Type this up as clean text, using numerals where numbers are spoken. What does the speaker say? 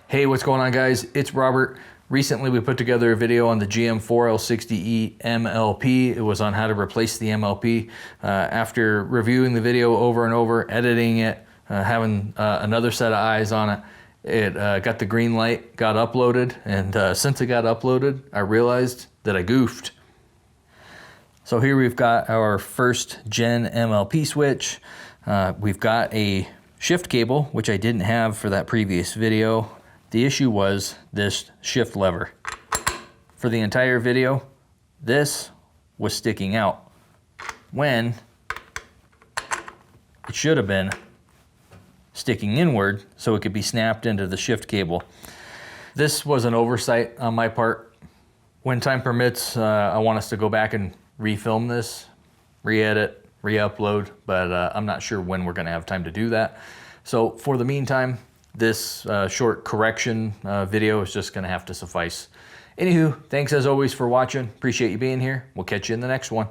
Hey, what's going on, guys? It's Robert. Recently we put together a video on the GM 4L60E MLP. It was on how to replace the MLP. After reviewing the video over and over, editing it, having another set of eyes on it, it got the green light, got uploaded, and since it got uploaded, I realized that I goofed. So here we've got our first gen MLP switch. We've got a shift cable, which I didn't have for that previous video. The issue was this shift lever. For the entire video, this was sticking out when it should have been sticking inward so it could be snapped into the shift cable. This was an oversight on my part. When time permits, I want us to go back and refilm this, re-edit, re-upload, but I'm not sure when we're gonna have time to do that. So for the meantime, this short correction video is just gonna have to suffice. Anywho, thanks as always for watching. Appreciate you being here. We'll catch you in the next one.